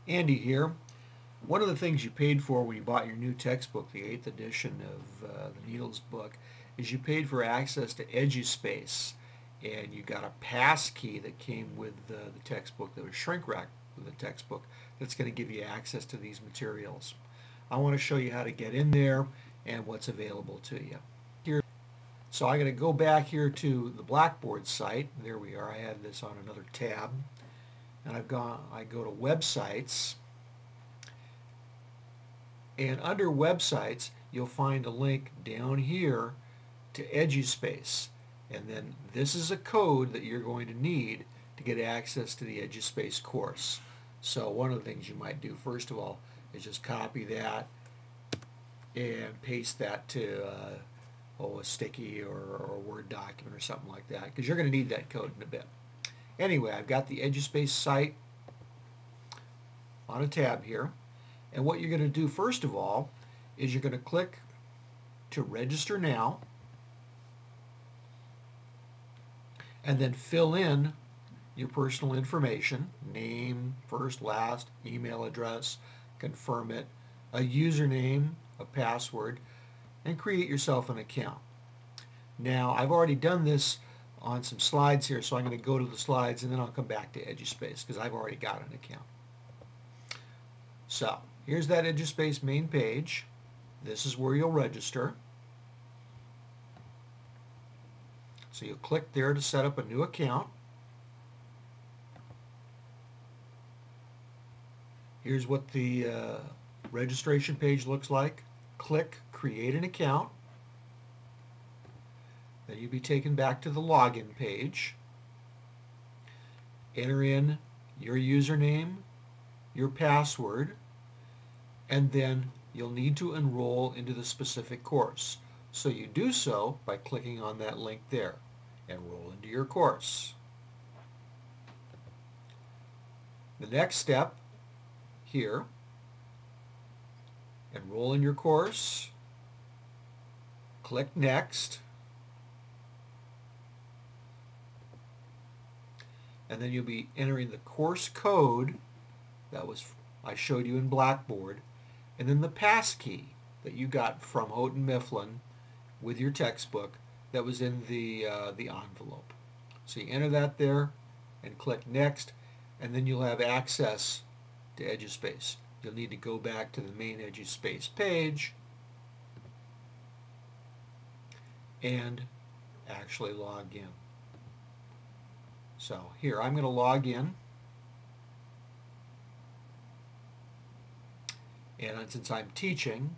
Andy here. One of the things you paid for when you bought your new textbook, the 8th edition of the Needles book, is you paid for access to Eduspace. And you got a pass key that came with the textbook that was shrink wrapped with the textbook that's going to give you access to these materials. I want to show you how to get in there and what's available to you. So I'm going to go back here to the Blackboard site. There we are. I had this on another tab. And I go to websites. And under websites, you'll find a link down here to Eduspace. And then this is a code that you're going to need to get access to the Eduspace course. So one of the things you might do, first of all, is just copy that and paste that to a sticky or a Word document or something like that, because you're going to need that code in a bit. Anyway, I've got the Eduspace site on a tab here. And what you're going to do first of all is you're going to click to register now and then fill in your personal information, name, first, last, email address, confirm it, a username, a password, and create yourself an account. Now, I've already done this on some slides here, so I'm going to go to the slides and then I'll come back to Eduspace because I've already got an account. So, here's that Eduspace main page. This is where you'll register. So you'll click there to set up a new account. Here's what the registration page looks like. Click Create an Account. Then you'll be taken back to the login page. Enter in your username, your password, and then you'll need to enroll into the specific course. So you do so by clicking on that link there. Enroll into your course. The next step here, enroll in your course, click Next, and then you'll be entering the course code that I showed you in Blackboard, and then the pass key that you got from Houghton Mifflin with your textbook that was in the envelope. So you enter that there and click Next, and then you'll have access to Eduspace. You'll need to go back to the main Eduspace page and actually log in. So here, I'm going to log in. And since I'm teaching,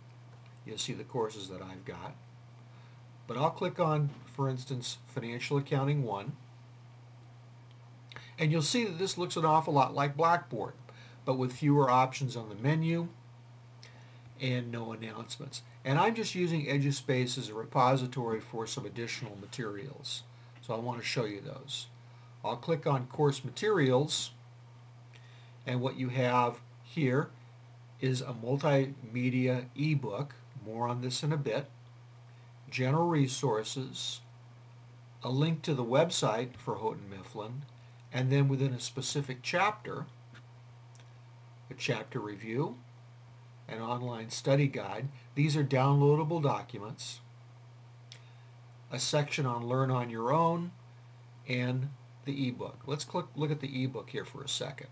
you'll see the courses that I've got. But I'll click on, for instance, Financial Accounting 1. And you'll see that this looks an awful lot like Blackboard, but with fewer options on the menu and no announcements. And I'm just using Eduspace as a repository for some additional materials. So I want to show you those. I'll click on Course Materials, and what you have here is a multimedia ebook, more on this in a bit, general resources, a link to the website for Houghton Mifflin, and then within a specific chapter, a chapter review, an online study guide. These are downloadable documents, a section on Learn on Your Own, and the ebook. Let's look at the ebook here for a second.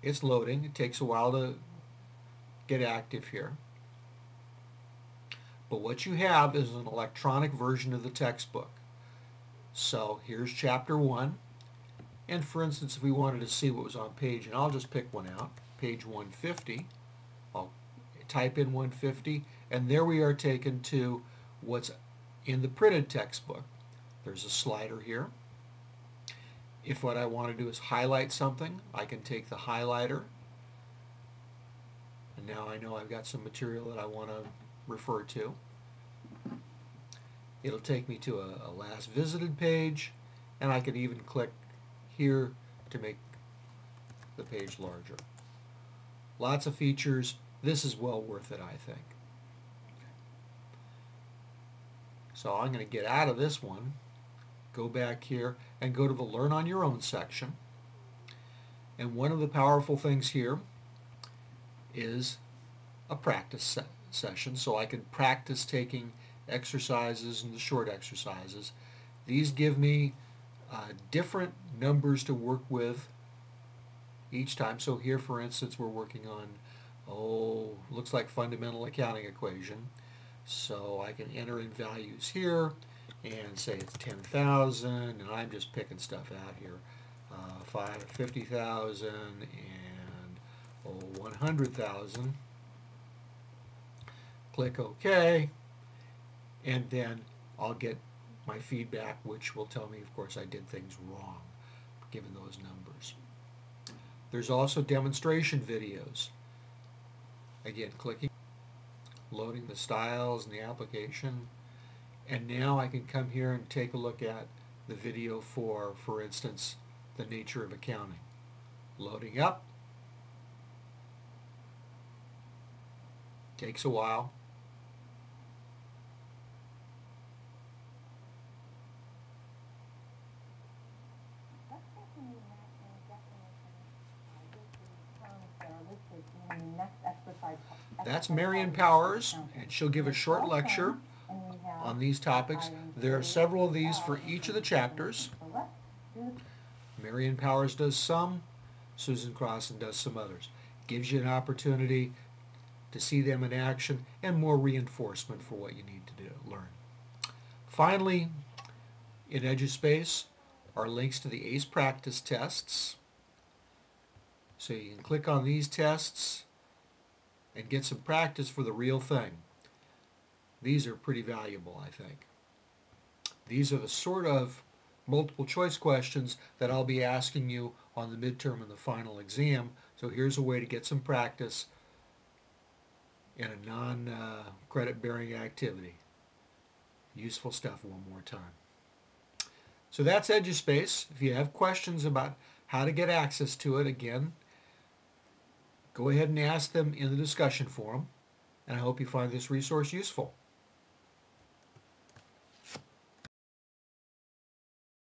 It's loading. It takes a while to get active here. But what you have is an electronic version of the textbook. So here's chapter 1. And for instance, if we wanted to see what was on page, and I'll just pick one out, page 150, I'll type in 150, and there we are taken to what's in the printed textbook. There's a slider here. If what I want to do is highlight something, I can take the highlighter, and now I know I've got some material that I want to refer to. It'll take me to a last visited page, and I can even click here to make the page larger. Lots of features. This is well worth it, I think. So I'm going to get out of this one, go back here, and go to the Learn on Your Own section. And one of the powerful things here is a practice session, so I can practice taking exercises and the short exercises. These give me different numbers to work with each time. So here, for instance, we're working on, looks like fundamental accounting equation. So I can enter in values here and say it's 10,000, and I'm just picking stuff out here. 50,000 and 100,000. Click OK, and then I'll get my feedback, which will tell me, of course, I did things wrong given those numbers. There's also demonstration videos. Again, clicking, loading the styles and the application, and now I can come here and take a look at the video for instance, the nature of accounting. Loading up. Takes a while. That's Marion Powers, and she'll give a short lecture on these topics. There are several of these for each of the chapters. Marion Powers does some, Susan Crossan does some others. Gives you an opportunity to see them in action and more reinforcement for what you need to learn. Finally, in Eduspace are links to the ACE practice tests. So you can click on these tests and get some practice for the real thing. These are pretty valuable, I think. These are the sort of multiple choice questions that I'll be asking you on the midterm and the final exam. So here's a way to get some practice in a non-credit bearing activity. Useful stuff one more time. So that's Eduspace. If you have questions about how to get access to it, again, go ahead and ask them in the discussion forum. And I hope you find this resource useful.